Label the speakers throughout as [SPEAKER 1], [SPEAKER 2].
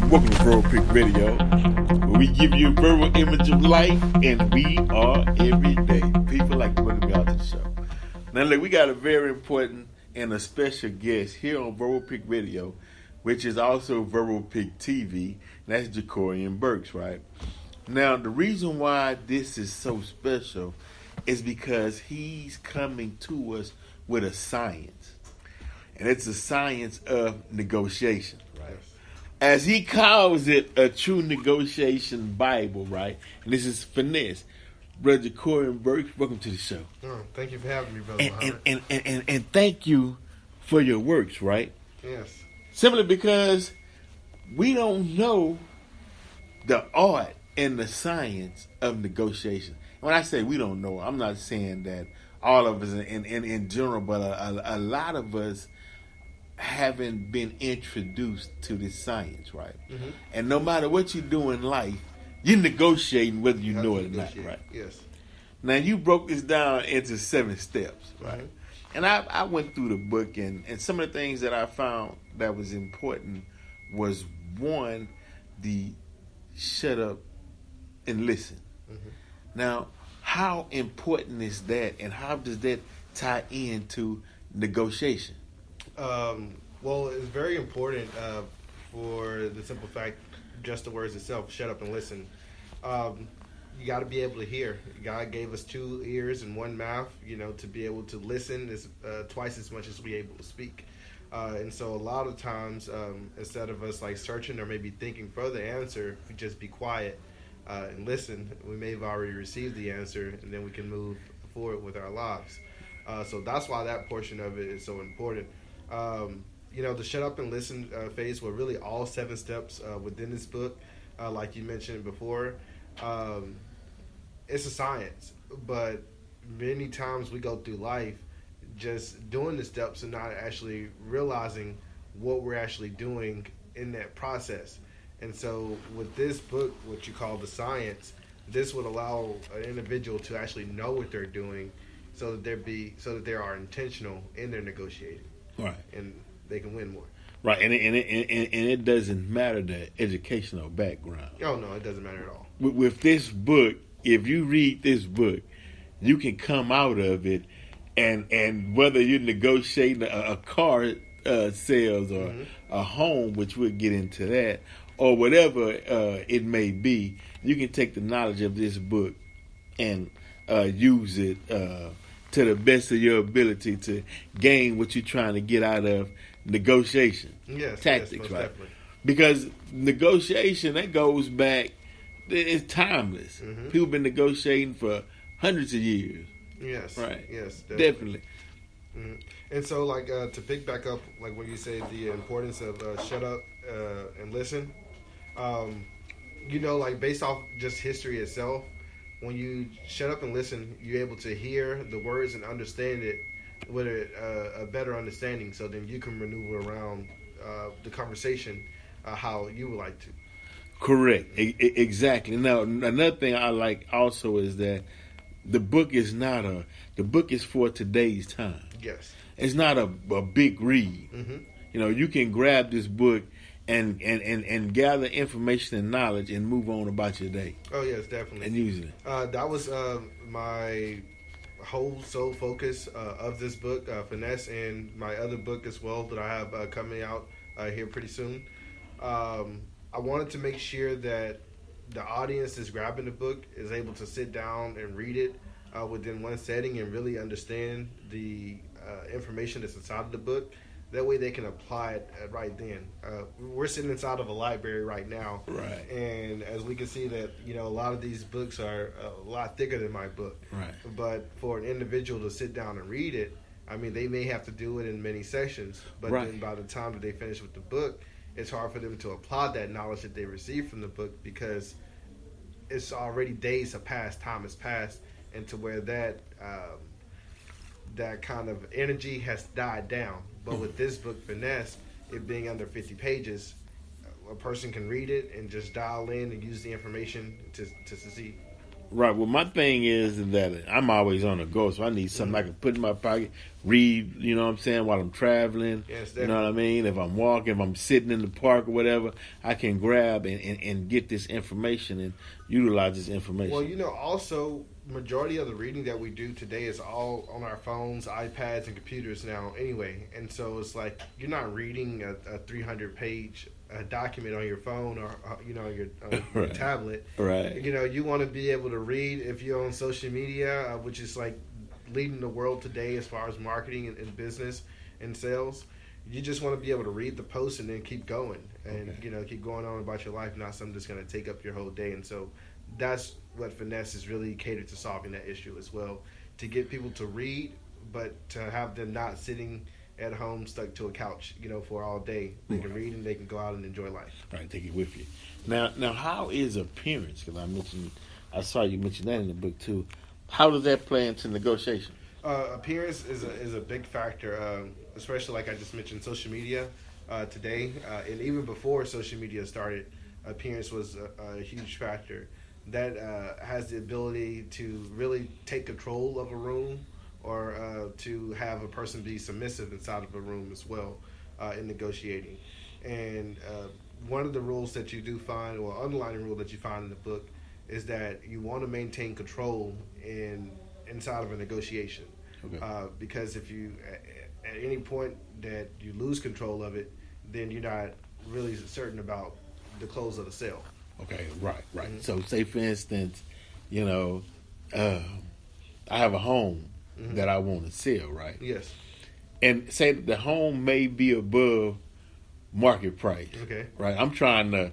[SPEAKER 1] Welcome to Verbal Pick Radio, where we give you a verbal image of life, and we are every day. People like to welcome you out to the show. Now, look, we got a very important and a special guest here on Verbal Pick Radio, which is also Verbal Pick TV, and that's Jahcorrian Burkes, right? Now, the reason why this is so special is because he's coming to us with a science, and it's a science of negotiation, right? As he calls it, a true negotiation Bible, right? And this is Finesse. Brother Jahcorrian Burkes, welcome to the show.
[SPEAKER 2] Oh, thank you for having me, Brother
[SPEAKER 1] And thank you for your works, right?
[SPEAKER 2] Yes.
[SPEAKER 1] Simply because we don't know the art and the science of negotiation. When I say we don't know, I'm not saying that all of us in general, but a lot of us haven't been introduced to this science, right? Mm-hmm. And no matter what you do in life, you're negotiating whether you know it or not, right?
[SPEAKER 2] Yes.
[SPEAKER 1] Now, you broke this down into 7 steps, right?
[SPEAKER 2] Mm-hmm.
[SPEAKER 1] And I went through the book, and some of the things that I found that was important was, one, the shut up and listen. Mm-hmm. Now, how important is that, and how does that tie into negotiation?
[SPEAKER 2] Well, it's very important for the simple fact, just the words itself, shut up and listen. You got to be able to hear. God gave us 2 ears and 1 mouth, to be able to listen is twice as much as we're able to speak. And so a lot of times, instead of us like searching or maybe thinking for the answer, if we just be quiet and listen, we may have already received the answer, and then we can move forward with our lives. So that's why that portion of it is so important. The shut up and listen phase were really all 7 steps within this book. Like you mentioned before, it's a science, but many times we go through life just doing the steps and not actually realizing what we're actually doing in that process. And so with this book, what you call the science, this would allow an individual to actually know what they're doing, so that they are intentional in their negotiating.
[SPEAKER 1] Right.
[SPEAKER 2] And they can win more.
[SPEAKER 1] Right, and it doesn't matter the educational background.
[SPEAKER 2] Oh, no, it doesn't matter at all.
[SPEAKER 1] With this book, if you read this book, you can come out of it, and whether you're negotiating a car sales or a home, which we'll get into that, or whatever it may be, you can take the knowledge of this book and use it to the best of your ability to gain what you're trying to get out of negotiation tactics, right?
[SPEAKER 2] Definitely.
[SPEAKER 1] Because negotiation, that goes back, it's timeless. Mm-hmm. People have been negotiating for hundreds of years.
[SPEAKER 2] Yes.
[SPEAKER 1] Right.
[SPEAKER 2] Yes,
[SPEAKER 1] definitely.
[SPEAKER 2] Mm-hmm. And so, like, to pick back up, like when you say the importance of shut up and listen, like based off just history itself, when you shut up and listen, you're able to hear the words and understand it with a better understanding, so then you can maneuver around the conversation how you would like to.
[SPEAKER 1] Correct. Exactly. Now, another thing I like also is that the book is the book is for today's time.
[SPEAKER 2] Yes.
[SPEAKER 1] It's not a big read. Mm-hmm. You can grab this book and gather information and knowledge and move on about your day.
[SPEAKER 2] Oh, yes, definitely.
[SPEAKER 1] And use it.
[SPEAKER 2] That was my whole sole focus of this book, Finesse, and my other book as well that I have coming out here pretty soon. I wanted to make sure that the audience that's grabbing the book is able to sit down and read it within one setting and really understand the information that's inside of the book. That way they can apply it right then. We're sitting inside of a library right now.
[SPEAKER 1] Right.
[SPEAKER 2] And as we can see that, a lot of these books are a lot thicker than my book.
[SPEAKER 1] Right.
[SPEAKER 2] But for an individual to sit down and read it, they may have to do it in many sessions. But then by the time that they finish with the book, it's hard for them to apply that knowledge that they received from the book, because it's already days have passed, time has passed, and to where that kind of energy has died down. But with this book, Finesse, it being under 50 pages, a person can read it and just dial in and use the information to succeed.
[SPEAKER 1] Right. Well, my thing is that I'm always on the go, so I need something I can put in my pocket, read. You know what I'm saying, while I'm traveling.
[SPEAKER 2] Yes,
[SPEAKER 1] You know what I mean. If I'm walking, if I'm sitting in the park or whatever, I can grab and get this information and utilize this information.
[SPEAKER 2] Well, also majority of the reading that we do today is all on our phones, iPads, and computers now. Anyway, and so it's like you're not reading a 300-page document on your phone or your
[SPEAKER 1] Right.
[SPEAKER 2] tablet.
[SPEAKER 1] Right.
[SPEAKER 2] You want to be able to read if you're on social media, which is like leading the world today as far as marketing and business and sales. You just want to be able to read the post and then keep going and keep going on about your life, not something that's going to take up your whole day. And so that's what Finesse is really catered to, solving that issue as well, to get people to read, but to have them not sitting at home stuck to a couch, for all day. They can read and they can go out and enjoy life.
[SPEAKER 1] Right, take it with you. Now, how is appearance? Because I saw you mention that in the book too. How does that play into negotiation?
[SPEAKER 2] Appearance is a big factor, especially like I just mentioned, social media today, and even before social media started, appearance was a huge factor. That has the ability to really take control of a room, or to have a person be submissive inside of a room as well in negotiating. And one of the rules that you do find, or underlying rule that you find in the book, is that you want to maintain control inside of a negotiation.
[SPEAKER 1] Okay.
[SPEAKER 2] Because if you, at any point that you lose control of it, then you're not really certain about the close of the sale.
[SPEAKER 1] Okay, right.
[SPEAKER 2] Mm-hmm.
[SPEAKER 1] So, say for instance, I have a home that I want to sell, right?
[SPEAKER 2] Yes.
[SPEAKER 1] And say that the home may be above market price.
[SPEAKER 2] Okay.
[SPEAKER 1] Right. I'm trying to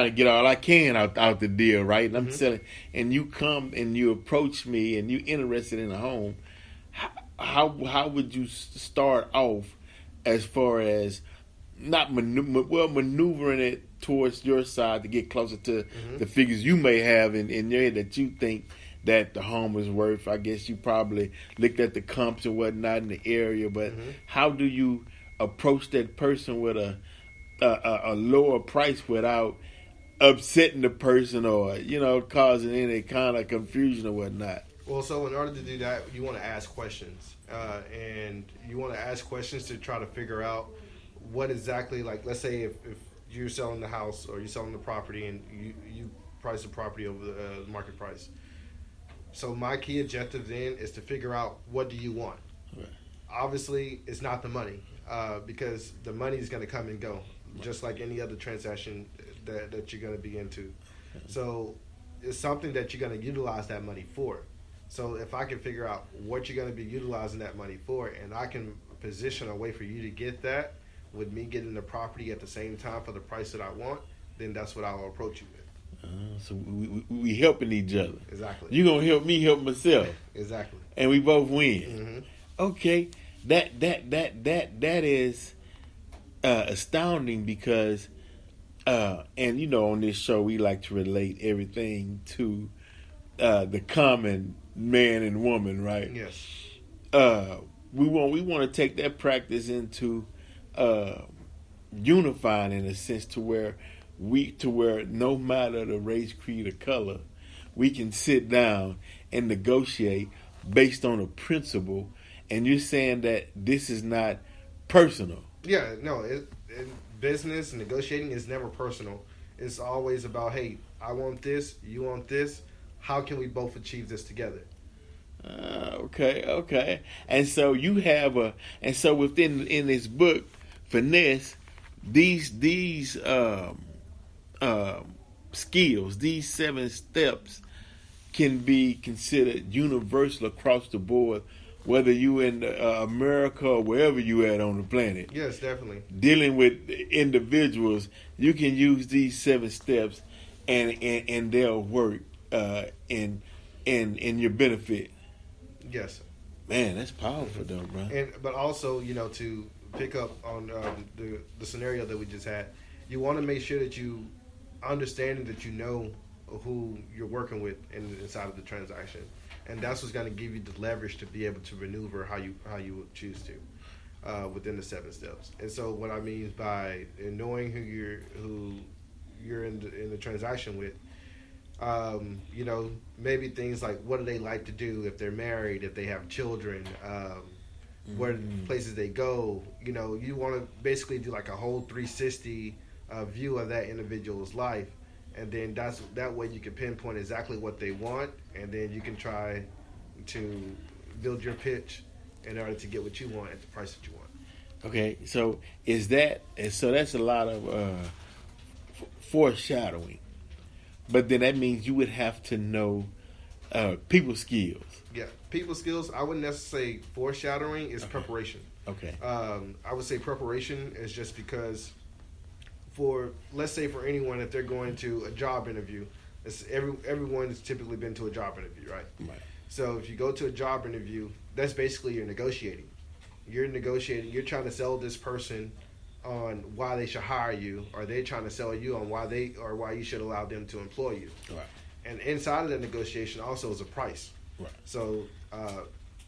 [SPEAKER 1] get all I can out the deal, right? And I'm selling, and you come and you approach me and you interested in a home. How would you start off as far as not maneuvering it towards your side to get closer to the figures you may have in your head that you think that the home is worth? I guess you probably looked at the comps and whatnot in the area, but how do you approach that person with a lower price without upsetting the person or causing any kind of confusion or whatnot?
[SPEAKER 2] Well, so in order to do that, you want to ask questions, and you want to ask questions to try to figure out what exactly, like, let's say if you're selling the house or you're selling the property and you price the property over the market price. So my key objective then is to figure out, what do you want?
[SPEAKER 1] Right.
[SPEAKER 2] Obviously, it's not the money, because the money is going to come and go, just like any other transaction that you're going to be into. So it's something that you're going to utilize that money for. So if I can figure out what you're going to be utilizing that money for, and I can position a way for you to get that with me getting the property at the same time for the price that I want, then that's what I'll approach you with.
[SPEAKER 1] So we helping each other.
[SPEAKER 2] Exactly.
[SPEAKER 1] You gonna help me help myself.
[SPEAKER 2] Exactly.
[SPEAKER 1] And we both win. Okay, that is astounding because, and on this show we like to relate everything to the common man and woman, right?
[SPEAKER 2] Yes.
[SPEAKER 1] We want to take that practice into unifying in a sense to where no matter the race, creed, or color, we can sit down and negotiate based on a principle. And you're saying that this is not personal.
[SPEAKER 2] Yeah, no. In business, negotiating is never personal. It's always about, hey, I want this, you want this. How can we both achieve this together?
[SPEAKER 1] Okay. And so you have in this book, Finesse, these skills, these 7 steps can be considered universal across the board, whether you in America or wherever you at on the planet.
[SPEAKER 2] Yes, definitely.
[SPEAKER 1] Dealing with individuals, you can use these 7 steps, and they'll work in your benefit.
[SPEAKER 2] Yes.
[SPEAKER 1] Man, that's powerful though, bro.
[SPEAKER 2] But also, to pick up on the scenario that we just had, you want to make sure that you understand that you know who you're working with inside of the transaction, and that's what's going to give you the leverage to be able to maneuver how you would choose to within the 7 steps. And so, what I mean by knowing who you're in the transaction with, Maybe things like what do they like to do if they're married, if they have children, where places they go. You want to basically do like a whole 360 view of that individual's life, and then that way you can pinpoint exactly what they want, and then you can try to build your pitch in order to get what you want at the price that you want.
[SPEAKER 1] Okay, so that's a lot of foreshadowing, but then that means you would have to know people skills.
[SPEAKER 2] Yeah, people skills. I wouldn't necessarily say foreshadowing is preparation.
[SPEAKER 1] Okay.
[SPEAKER 2] I would say preparation is just because let's say for anyone, if they're going to a job interview, everyone's typically been to a job interview, right?
[SPEAKER 1] Right.
[SPEAKER 2] So if you go to a job interview, that's basically you're negotiating. You're negotiating. You're trying to sell this person on why they should hire you, or they're trying to sell you on why you should allow them to employ you.
[SPEAKER 1] Right.
[SPEAKER 2] And inside of that negotiation also is a price.
[SPEAKER 1] Right.
[SPEAKER 2] So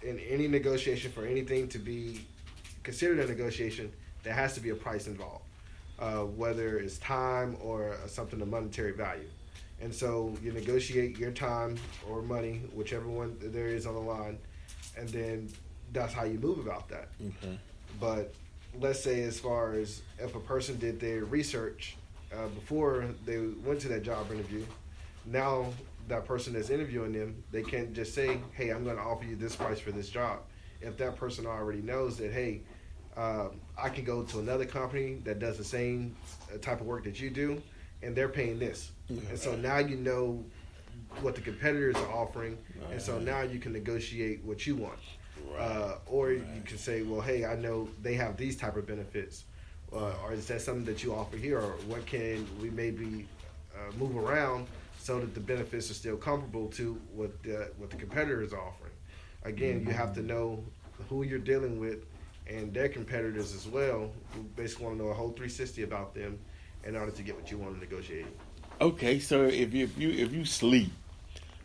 [SPEAKER 2] in any negotiation, for anything to be considered a negotiation, there has to be a price involved, whether it's time or something of monetary value. And so you negotiate your time or money, whichever one there is on the line, and then that's how you move about that.
[SPEAKER 1] Okay.
[SPEAKER 2] But let's say as far as if a person did their research before they went to that job interview, now that person that's interviewing them, they can't just say, hey, I'm going to offer you this price for this job. If that person already knows that, hey, I can go to another company that does the same type of work that you do, and they're paying this. Mm-hmm. And so now you know what the competitors are offering, and so now you can negotiate what you want. Or you can say, well, hey, I know they have these type of benefits, or is that something that you offer here, or what can we maybe move around so that the benefits are still comparable to what the competitors are offering. Again, you have to know who you're dealing with and their competitors as well. You basically want to know a whole 360 about them in order to get what you want to negotiate.
[SPEAKER 1] Okay, so if you sleep,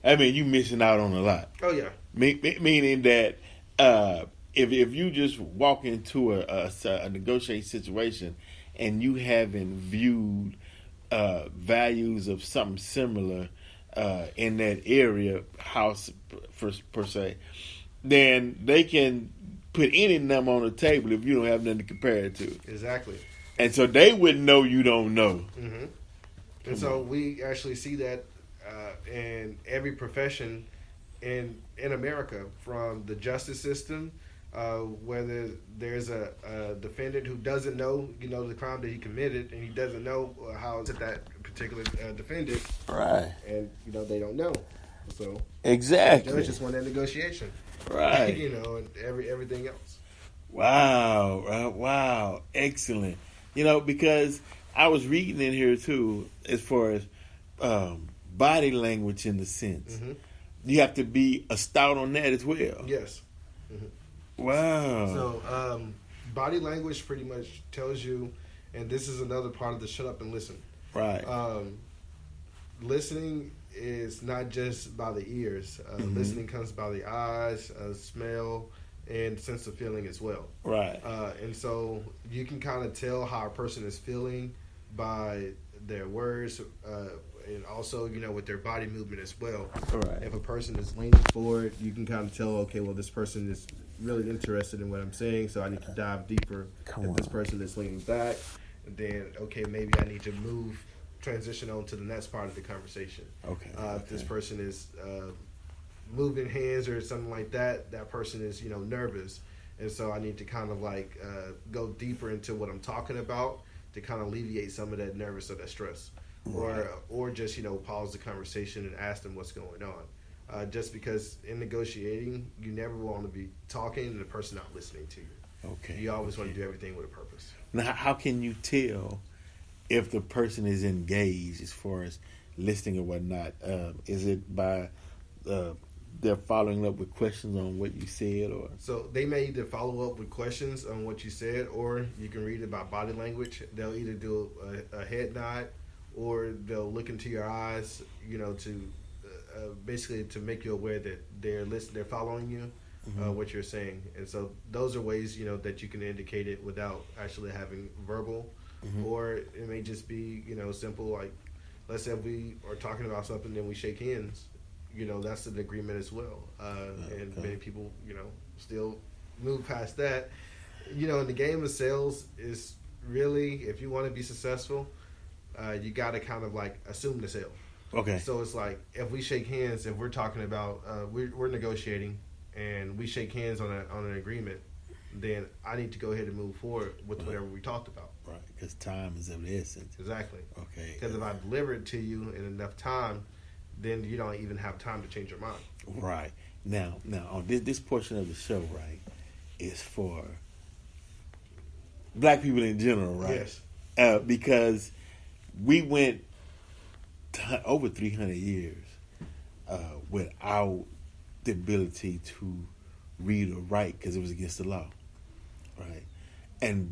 [SPEAKER 1] I mean, you missing out on a lot.
[SPEAKER 2] Oh yeah.
[SPEAKER 1] Meaning that if you just walk into a negotiating situation and you haven't viewed values of something similar in that area, house per se, then they can put any number on the table if you don't have nothing to compare it to.
[SPEAKER 2] Exactly.
[SPEAKER 1] And so they wouldn't know you don't know.
[SPEAKER 2] Mm-hmm. And so we actually see that in every profession in America, from the justice system, whether there's a defendant who doesn't know, the crime that he committed, and he doesn't know how it's that particular defendant,
[SPEAKER 1] right?
[SPEAKER 2] And they don't know, so
[SPEAKER 1] exactly.
[SPEAKER 2] The judge just won that negotiation,
[SPEAKER 1] right?
[SPEAKER 2] And everything else.
[SPEAKER 1] Wow, excellent. Because I was reading in here too, as far as body language in the sense. Mm-hmm. You have to be a stout on that as well.
[SPEAKER 2] Yes. Mm-hmm.
[SPEAKER 1] Wow.
[SPEAKER 2] So body language pretty much tells you, and this is another part of the shut up and listen.
[SPEAKER 1] Right.
[SPEAKER 2] Listening is not just by the ears. Mm-hmm. Listening comes by the eyes, smell, and sense of feeling as well.
[SPEAKER 1] Right.
[SPEAKER 2] And so you can kind of tell how a person is feeling by their words, and also, with their body movement as well.
[SPEAKER 1] Right.
[SPEAKER 2] If a person is leaning forward, you can kind of tell, okay, well, this person is really interested in what I'm saying, so I need to dive deeper. If this person is leaning back, then, okay, maybe I need to transition on to the next part of the conversation.
[SPEAKER 1] Okay.
[SPEAKER 2] If this person is moving hands or something like that, that person is, nervous. And so I need to kind of go deeper into what I'm talking about to kind of alleviate some of that nervous or that stress. Right. Or just, pause the conversation and ask them what's going on. Just because in negotiating, you never want to be talking and the person not listening to you.
[SPEAKER 1] Okay.
[SPEAKER 2] You always want to do everything with a purpose.
[SPEAKER 1] Now, how can you tell if the person is engaged as far as listening or whatnot? Is it by they're following up with questions on what you said, or
[SPEAKER 2] so they may either follow up with questions on what you said, or you can read it by body language. They'll either do a head nod, or they'll look into your eyes, to basically to make you aware that they're listening, they're following you, mm-hmm. What you're saying. And so those are ways, that you can indicate it without actually having verbal, mm-hmm. or it may just be, simple, like let's say if we are talking about something and we shake hands, that's an agreement as well. And many people, still move past that. In the game of sales is really, if you want to be successful, you got to kind of like assume the sale.
[SPEAKER 1] Okay.
[SPEAKER 2] So it's like if we shake hands, if we're talking about we're negotiating and we shake hands on an agreement, then I need to go ahead and move forward with whatever we talked about.
[SPEAKER 1] Right, because time is of the essence.
[SPEAKER 2] Exactly.
[SPEAKER 1] Okay.
[SPEAKER 2] Because if I deliver it to you in enough time, then you don't even have time to change your mind.
[SPEAKER 1] Right. Now on this portion of the show, right, is for black people in general, right?
[SPEAKER 2] Yes.
[SPEAKER 1] Because we went over 300 years without the ability to read or write because it was against the law, right?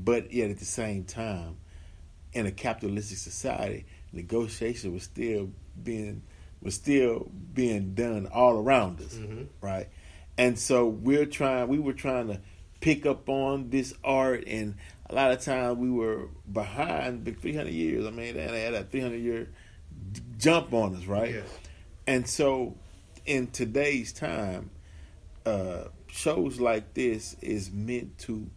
[SPEAKER 1] But yet at the same time, in a capitalistic society, negotiation was still being done all around us, right? And so we were trying to pick up on this art, and a lot of times we were behind the 300 years. I mean, they had a 300-year jump on us, right?
[SPEAKER 2] Yes.
[SPEAKER 1] And so in today's time, shows like this is meant to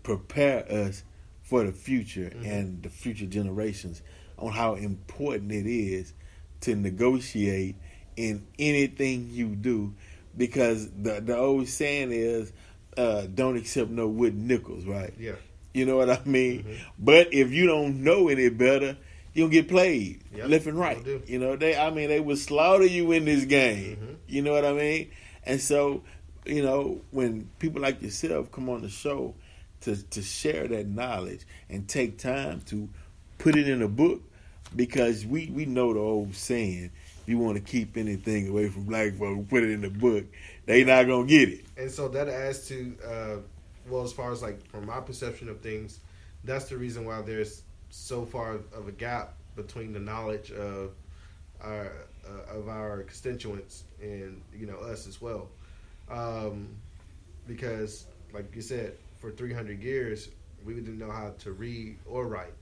[SPEAKER 1] prepare us for the future and the future generations on how important it is to negotiate in anything you do, because the old saying is don't accept no wooden nickels, right?
[SPEAKER 2] Yeah.
[SPEAKER 1] You know what I mean? But if you don't know any better, you'll get played left and right. They will slaughter you in this game. You know what I mean? And so, when people like yourself come on the show to share that knowledge and take time to put it in a book, because we know the old saying, if you want to keep anything away from black folks, put it in the book. They not going to get it.
[SPEAKER 2] And so that adds to, as far as like from my perception of things, that's the reason why there's so far of a gap between the knowledge of our constituents and us as well, because like you said, for 300 years we didn't know how to read or write,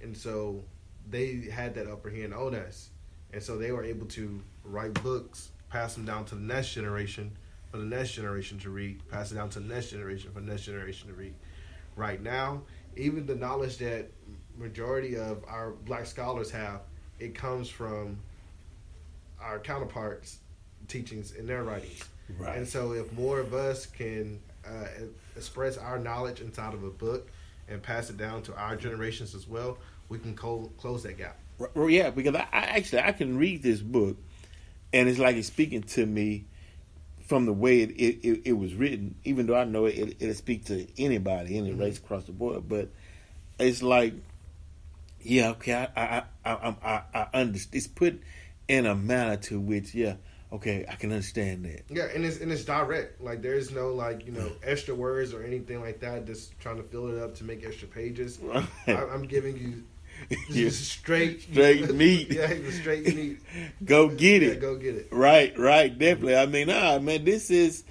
[SPEAKER 2] and so they had that upper hand on us, and so they were able to write books, pass them down to the next generation for the next generation to read, pass it down to the next generation for the next generation to read. Right now, even the knowledge that majority of our black scholars have, it comes from our counterparts' teachings in their writings.
[SPEAKER 1] Right.
[SPEAKER 2] And so if more of us can express our knowledge inside of a book and pass it down to our generations as well, we can close that gap.
[SPEAKER 1] Well, yeah, because I can read this book, and it's like it's speaking to me from the way it was written, even though I know it'll speak to anybody, any race across the board. But it's like, yeah, okay, I understand. It's put in a manner to which, yeah, okay, I can understand that.
[SPEAKER 2] Yeah, and it's direct. Like there's no extra words or anything like that. Just trying to fill it up to make extra pages. Right. I'm giving you just straight
[SPEAKER 1] meat.
[SPEAKER 2] Yeah, straight meat.
[SPEAKER 1] Go get it.
[SPEAKER 2] Go get it.
[SPEAKER 1] Right, definitely. I mean, man, this is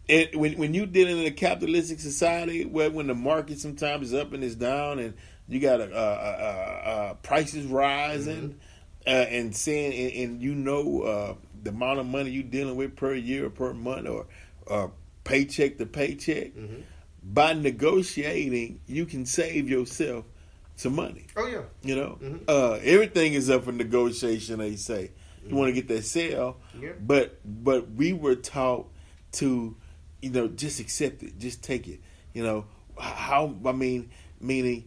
[SPEAKER 1] it. When you dealing in a capitalistic society where when the market sometimes is up and it's down, and you got prices rising, and saying, and the amount of money you dealing with per year or per month or paycheck to paycheck, by negotiating, you can save yourself some money.
[SPEAKER 2] Oh yeah.
[SPEAKER 1] Everything is up for negotiation. They say you want to get that sale, but we were taught to, just accept it, just take it. Meaning,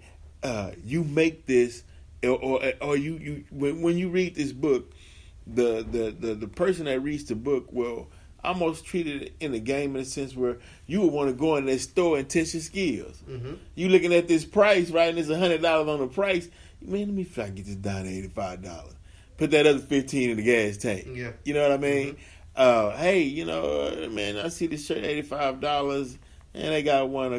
[SPEAKER 1] you make this, or you when you read this book, the person that reads the book will almost treat it in a game in a sense where you would want to go in that store and test your skills. You looking at this price, right, and there's $100 on the price. Man, let me try to get this down to $85. Put that other $15 in the gas tank. Yeah. You know what I mean? Hey, man, I see this shirt $85, and they got one,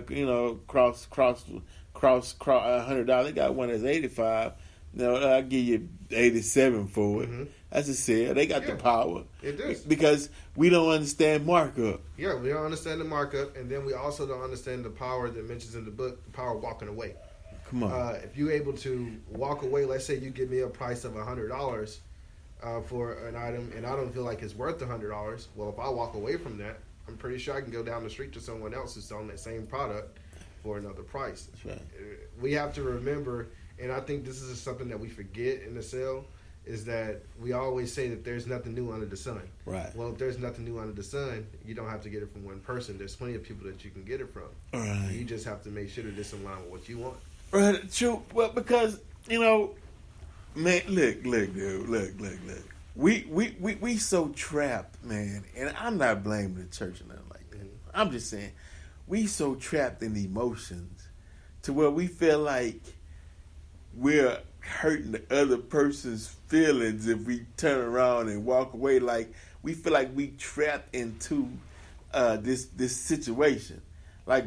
[SPEAKER 1] cross $100. They got one that's $85. I'll give you $87 for it. That's a sale. They got the power.
[SPEAKER 2] It does.
[SPEAKER 1] Because we don't understand markup.
[SPEAKER 2] Yeah, we don't understand the markup, and then we also don't understand the power that mentions in the book, the power of walking away.
[SPEAKER 1] Come on.
[SPEAKER 2] If you're able to walk away, let's say you give me a price of $100 for an item, and I don't feel like it's worth $100. Well, if I walk away from that, I'm pretty sure I can go down the street to someone else who's selling that same product for another price.
[SPEAKER 1] That's right.
[SPEAKER 2] We have to remember, and I think this is something that we forget in the sale, is that we always say that there's nothing new under the sun.
[SPEAKER 1] Right.
[SPEAKER 2] Well, if there's nothing new under the sun, you don't have to get it from one person. There's plenty of people that you can get it from.
[SPEAKER 1] Right.
[SPEAKER 2] You just have to make sure that it's in line with what you want.
[SPEAKER 1] Right. True. Well, because, man, look, dude. We so trapped, man, and I'm not blaming the church or nothing like that.
[SPEAKER 2] Mm-hmm.
[SPEAKER 1] I'm just saying, we so trapped in emotions to where we feel like we're hurting the other person's feelings if we turn around and walk away. Like, we feel like we trapped into this situation. Like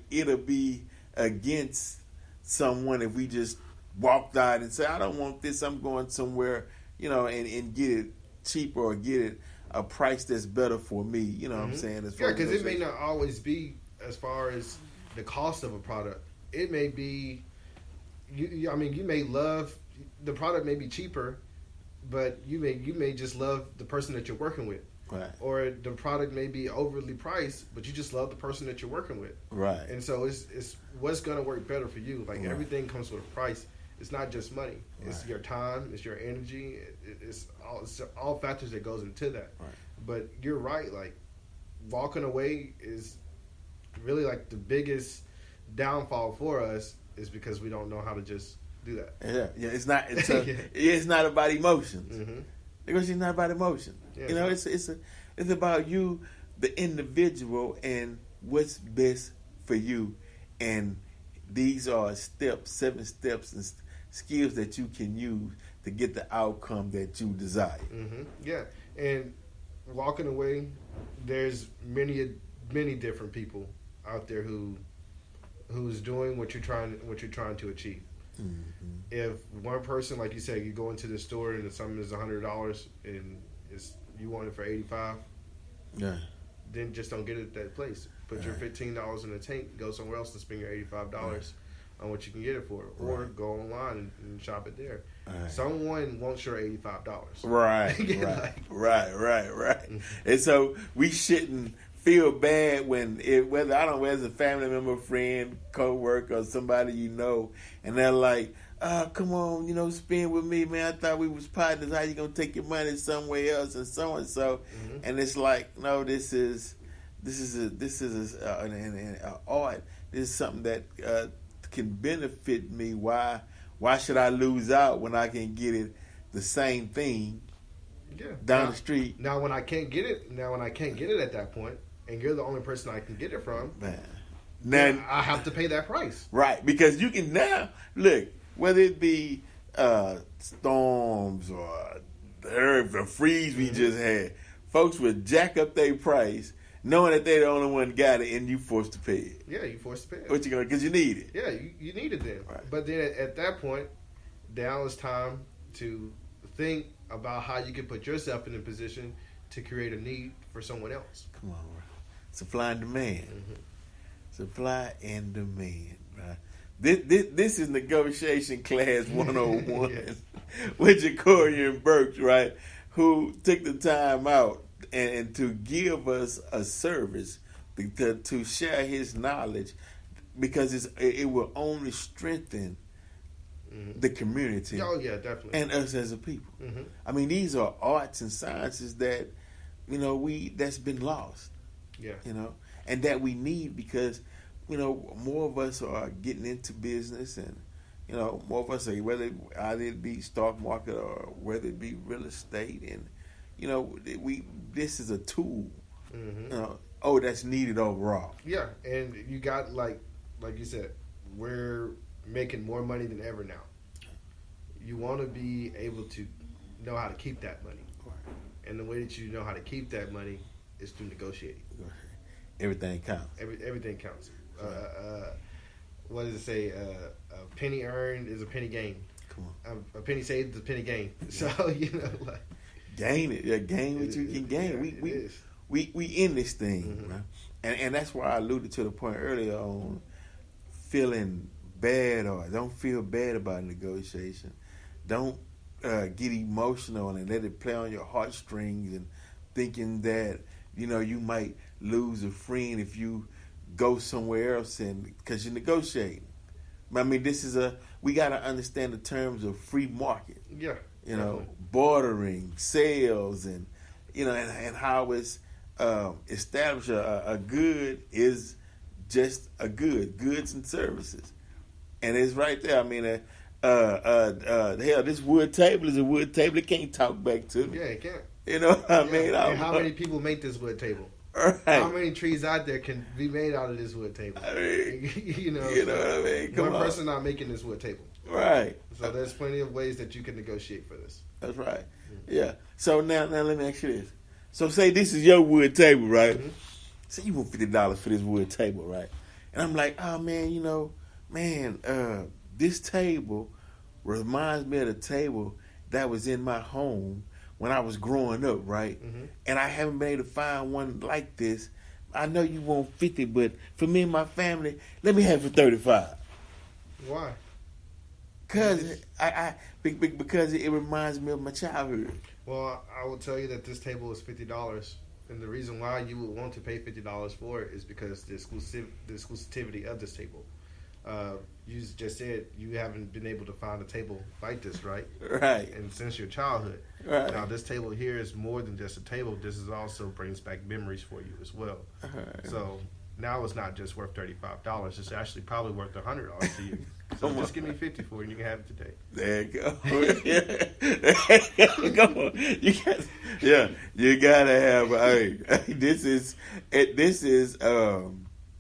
[SPEAKER 1] it'll be against someone if we just walked out and say, I don't want this, I'm going somewhere, and get it cheaper or get it a price that's better for me. You know what I'm saying? As far
[SPEAKER 2] because it may not always be as far as the cost of a product. It may be, you may love, the product may be cheaper, but you may just love the person that you're working with.
[SPEAKER 1] Right.
[SPEAKER 2] Or the product may be overly priced, but you just love the person that you're working with.
[SPEAKER 1] Right.
[SPEAKER 2] And so it's what's going to work better for you. Like,
[SPEAKER 1] right.
[SPEAKER 2] Everything comes with a price. It's not just money. It's
[SPEAKER 1] right.
[SPEAKER 2] your time. It's your energy. It's all factors that goes into that.
[SPEAKER 1] Right.
[SPEAKER 2] But you're right. Like, walking away is really like the biggest downfall for us is because we don't know how to just do that.
[SPEAKER 1] Yeah. It's not. It's not about emotions.
[SPEAKER 2] Mm-hmm.
[SPEAKER 1] Because it's not about emotion.
[SPEAKER 2] Yeah,
[SPEAKER 1] It's about you, the individual, and what's best for you. And these are 7 steps and skills that you can use to get the outcome that you desire.
[SPEAKER 2] Mm-hmm. Yeah, and walking away, there's many different people out there who's doing what you're trying to achieve. Mm-hmm. If one person, like you said, you go into the store and something is $100 and you want it for $85,
[SPEAKER 1] yeah,
[SPEAKER 2] then just don't get it at that place. Put your $15 in the tank, go somewhere else and spend your $85 on what you can get it for, or go online and shop it there. Right. Someone wants your $85.
[SPEAKER 1] Right. And so we shouldn't feel bad whether it's a family member, friend, co-worker, or somebody and they're like, come on, spend with me, man. I thought we was partners. How you gonna take your money somewhere else and so and so? Mm-hmm. And it's like, no, this is an art. This is something that can benefit me. Why should I lose out when I can get it the same thing down the street?
[SPEAKER 2] Now when I can't get it at that point, and you're the only person I can get it from,
[SPEAKER 1] man,
[SPEAKER 2] now I have to pay that price.
[SPEAKER 1] Right, because you can now look, whether it be storms or the freeze we just had, folks would jack up their price knowing that they're the only one got it, and you forced to pay it.
[SPEAKER 2] Yeah, you forced to pay it.
[SPEAKER 1] What you gonna? Because you need it.
[SPEAKER 2] Yeah, you need it then.
[SPEAKER 1] Right.
[SPEAKER 2] But then at that point, now it's time to think about how you can put yourself in a position to create a need for someone else.
[SPEAKER 1] Come on, bro. Supply and demand.
[SPEAKER 2] Mm-hmm.
[SPEAKER 1] Supply and demand, right? This is negotiation class 101 with Jahcorrian Burkes, right? Who took the time out and to give us a service to share his knowledge, because it will only strengthen the community.
[SPEAKER 2] Oh yeah, definitely.
[SPEAKER 1] And us as a people.
[SPEAKER 2] Mm-hmm.
[SPEAKER 1] I mean, these are arts and sciences that that's been lost.
[SPEAKER 2] Yeah.
[SPEAKER 1] And that we need, because more of us are getting into business, and more of us are, whether it be stock market or whether it be real estate, and this is a tool that's needed overall.
[SPEAKER 2] Yeah, and you got like you said, we're making more money than ever now. You want to be able to know how to keep that money, and the way that you know how to keep that money is through negotiating.
[SPEAKER 1] Everything counts.
[SPEAKER 2] Everything counts. What does it say? A penny earned is a penny gained.
[SPEAKER 1] Come on.
[SPEAKER 2] A penny saved is a penny gained. So
[SPEAKER 1] gain it. Yeah, gain what you can gain.
[SPEAKER 2] Yeah,
[SPEAKER 1] we in this thing, right? And that's why I alluded to the point earlier on feeling bad or don't feel bad about negotiation. Don't get emotional and let it play on your heartstrings and thinking that you might lose a friend if you go somewhere else and because you're negotiating. I mean, we got to understand the terms of free market.
[SPEAKER 2] Yeah.
[SPEAKER 1] Bartering, sales, and and how it's established. A good is just a good, goods and services, and it's right there. I mean, hell, this wood table is a wood table. It can't talk back to me.
[SPEAKER 2] Yeah, it can't.
[SPEAKER 1] You know what I mean?
[SPEAKER 2] And how many people make this wood table?
[SPEAKER 1] Right.
[SPEAKER 2] How many trees out there can be made out of this wood table?
[SPEAKER 1] I mean,
[SPEAKER 2] you know
[SPEAKER 1] what I mean? Come
[SPEAKER 2] one
[SPEAKER 1] on.
[SPEAKER 2] person not making this wood table.
[SPEAKER 1] Right.
[SPEAKER 2] So there's plenty of ways that you can negotiate for this.
[SPEAKER 1] That's right. Yeah. So now let me ask you this. So say this is your wood table, right?
[SPEAKER 2] Mm-hmm.
[SPEAKER 1] Say you want $50 for this wood table, right? And I'm like, oh man, this table reminds me of the table that was in my home when I was growing up, right?
[SPEAKER 2] Mm-hmm.
[SPEAKER 1] And I haven't been able to find one like this. I know you want 50, but for me and my family, let me have it for 35.
[SPEAKER 2] Why?
[SPEAKER 1] Because because it reminds me of my childhood.
[SPEAKER 2] Well, I will tell you that this table is $50, and the reason why you would want to pay $50 for it is because the exclusivity of this table. You just said you haven't been able to find a table like this, right?
[SPEAKER 1] Right.
[SPEAKER 2] And since your childhood.
[SPEAKER 1] Right.
[SPEAKER 2] Now, this table here is more than just a table. This is also brings back memories for you as well.
[SPEAKER 1] Right.
[SPEAKER 2] So now it's not just worth $35. It's actually probably worth $100 to you. So just give me $50 for it, and you can have it today.
[SPEAKER 1] There you go. Come on, you gotta have.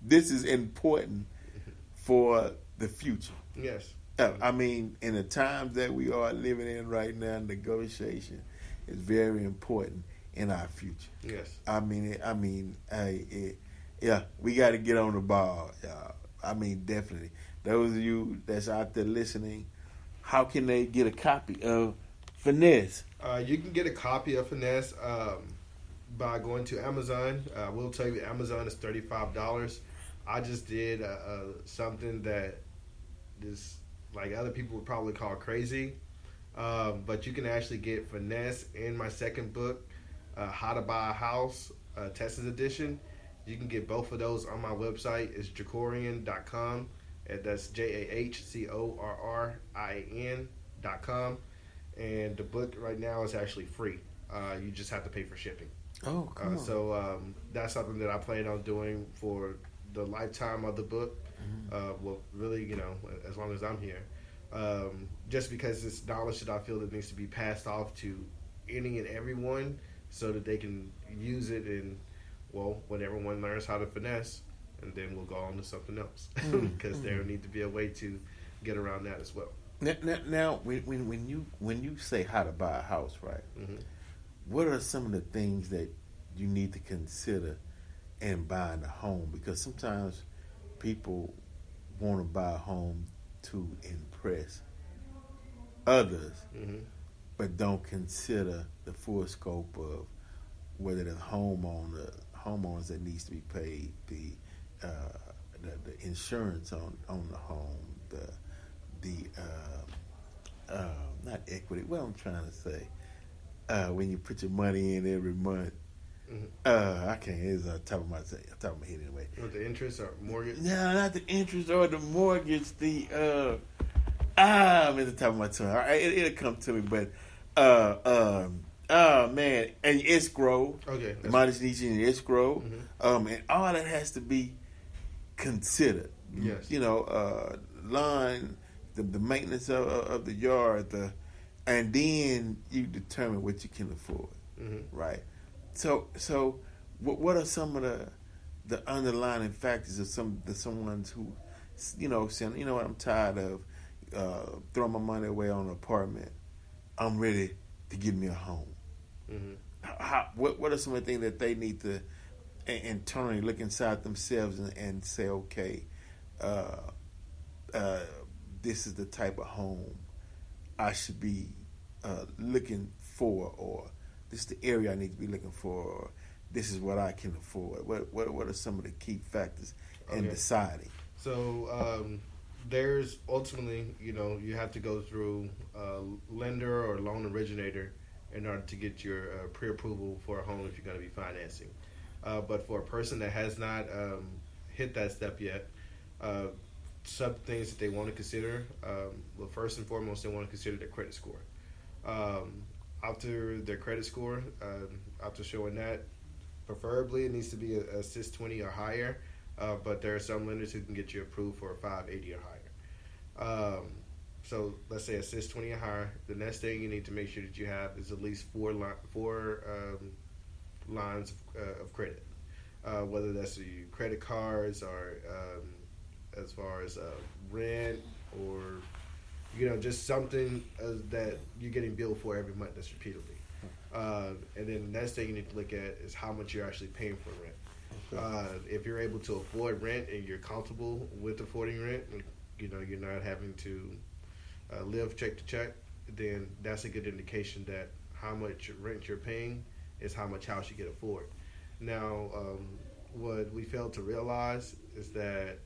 [SPEAKER 1] This is important for the future.
[SPEAKER 2] Yes.
[SPEAKER 1] I mean, in the times that we are living in right now, negotiation is very important in our future.
[SPEAKER 2] Yes.
[SPEAKER 1] We got to get on the ball, y'all. I mean, definitely. Those of you that's out there listening, how can they get a copy of Finesse?
[SPEAKER 2] You can get a copy of Finesse by going to Amazon. I will tell you, Amazon is $35. I just did something that is like other people would probably call crazy, but you can actually get Finesse and my second book, How to Buy a House, Texas edition. You can get both of those on my website. It's Jahcorrian.com. And that's JAHCORRIN.com. And the book right now is actually free. You just have to pay for shipping.
[SPEAKER 1] Oh, cool.
[SPEAKER 2] So that's something that I plan on doing for the lifetime of the book. Well, really, as long as I'm here. Just because it's knowledge that I feel that needs to be passed off to any and everyone so that they can use it and, well, when everyone learns how to finesse, and then we'll go on to something else because there need to be a way to get around that as well.
[SPEAKER 1] Now when you say how to buy a house, right?
[SPEAKER 2] Mm-hmm.
[SPEAKER 1] What are some of the things that you need to consider in buying a home? Because sometimes people want to buy a home to impress others, but don't consider the full scope of whether the homeowners that needs to be paid, the insurance on the home, the not equity. What I'm trying to say, when you put your money in every month, I can't. It's on top of my head anyway.
[SPEAKER 2] With the interest or mortgage?
[SPEAKER 1] No, not the interest or the mortgage. I'm at the top of my tongue. All right, it'll come to me, but man, and escrow. Okay. The mileage needs in escrow. And all that has to be considered.
[SPEAKER 2] Yes.
[SPEAKER 1] Lawn, the maintenance of the yard, and then you determine what you can afford. Right. So what are some of the underlying factors of someone who, saying, what, I'm tired of throwing my money away on an apartment. I'm ready to get me a home. What are some of the things that they need to internally look inside themselves and say, okay, this is the type of home I should be looking for, or this is the area I need to be looking for, or this is what I can afford. What are some of the key factors in deciding?
[SPEAKER 2] So there's ultimately, you have to go through a lender or loan originator in order to get your pre-approval for a home if you're going to be financing. But for a person that has not hit that step yet, some things that they want to consider. Well, first and foremost, they want to consider their credit score. After their credit score, after showing that, preferably it needs to be a 620 or higher. But there are some lenders who can get you approved for a 580 or higher. So let's say a 620 or higher. The next thing you need to make sure that you have is at least four lines of credit, whether that's your credit cards or as far as rent or just something that you're getting billed for every month that's repeatedly. And then the next thing you need to look at is how much you're actually paying for rent. If you're able to afford rent and you're comfortable with affording rent, you're not having to live check to check, then that's a good indication that how much rent you're paying is how much house you can afford. Now, what we fail to realize is that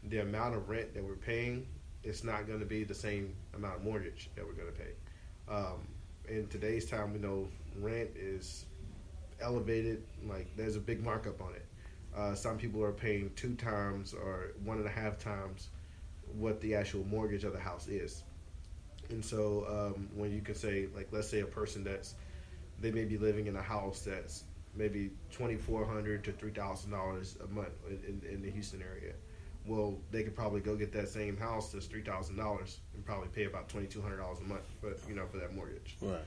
[SPEAKER 2] the amount of rent that we're paying is not going to be the same amount of mortgage that we're going to pay. In today's time, we know rent is elevated. Like, there's a big markup on it. Some people are paying 2 times or 1.5 times what the actual mortgage of the house is. And so when you can say, like, let's say a person they may be living in a house that's maybe $2,400 to $3,000 a month in the Houston area. Well, they could probably go get that same house that's $3,000 and probably pay about $2,200 a month, for that mortgage.
[SPEAKER 1] Right.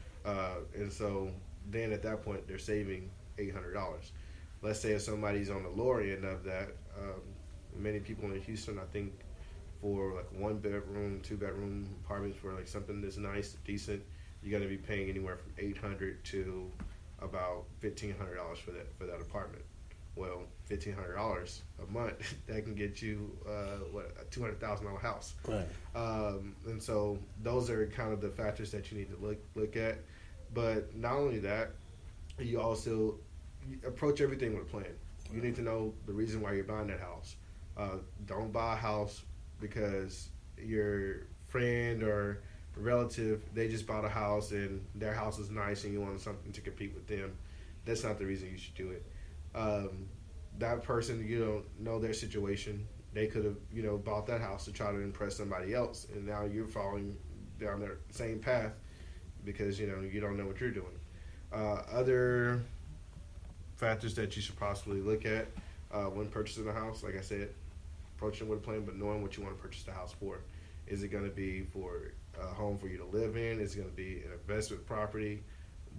[SPEAKER 2] And so then at that point they're saving $800. Let's say if somebody's on the lower end of that, many people in Houston, I think, for like 1-bedroom, 2-bedroom apartments for like something that's nice, decent, you're going to be paying anywhere from $800 to about $1,500 for that apartment. Well, $1,500 a month, that can get you a $200,000 house.
[SPEAKER 1] Right.
[SPEAKER 2] And so those are kind of the factors that you need to look at. But not only that, you also approach everything with a plan. You need to know the reason why you're buying that house. Don't buy a house because your friend or relative, they just bought a house and their house is nice and you want something to compete with them. That's not the reason you should do it. That person, you don't know their situation. They could have, bought that house to try to impress somebody else, and now you're falling down their same path because, you don't know what you're doing. Other factors that you should possibly look at when purchasing a house, like I said, approaching with a plan, but knowing what you want to purchase the house for. Is it going to be for a home for you to live in? Is it going to be an investment property?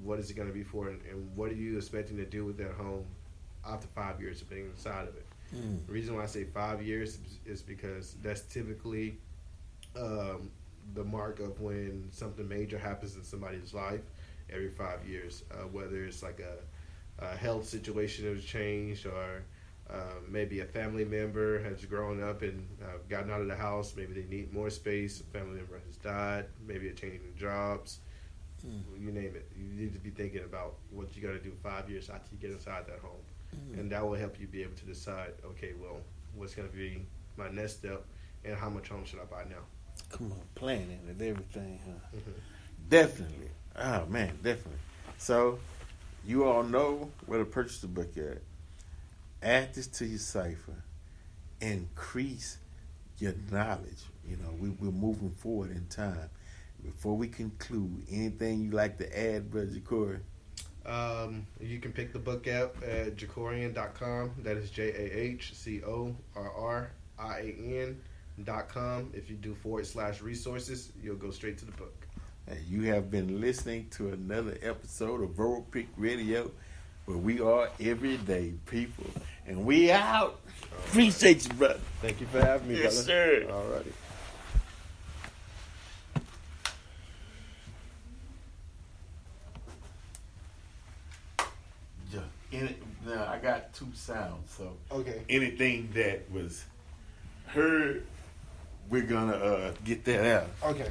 [SPEAKER 2] What is it going to be for, and what are you expecting to do with that home after 5 years of being inside of it? The reason why I say 5 years is because that's typically the mark of when something major happens in somebody's life every 5 years, whether it's like a health situation that has changed, or maybe a family member has grown up and gotten out of the house. Maybe they need more space. A family member has died. Maybe a change in jobs. You name it. You need to be thinking about what you got to do 5 years after you get inside that home. And that will help you be able to decide, okay, well, what's going to be my next step and how much home should I buy now?
[SPEAKER 1] Come on, planning and everything, huh?
[SPEAKER 2] Mm-hmm.
[SPEAKER 1] Definitely. Oh, man, definitely. So, you all know where to purchase the book at. Add this to your cipher. Increase your knowledge. We're moving forward in time. Before we conclude, anything you like to add, Brother Jahcorrian?
[SPEAKER 2] You can pick the book up at Jahcorrian.com. That is JAHCORRIAN.com. If you do /resources, you'll go straight to the book.
[SPEAKER 1] And you have been listening to another episode of Verbal Pick Radio, where we are everyday people. And we out. Appreciate you, brother.
[SPEAKER 2] Thank you for having me,
[SPEAKER 1] Yes,
[SPEAKER 2] brother.
[SPEAKER 1] sir.
[SPEAKER 2] All righty.
[SPEAKER 1] Now, I got 2 sounds, so
[SPEAKER 2] Okay.
[SPEAKER 1] anything that was heard, we're going to get that out.
[SPEAKER 2] Okay.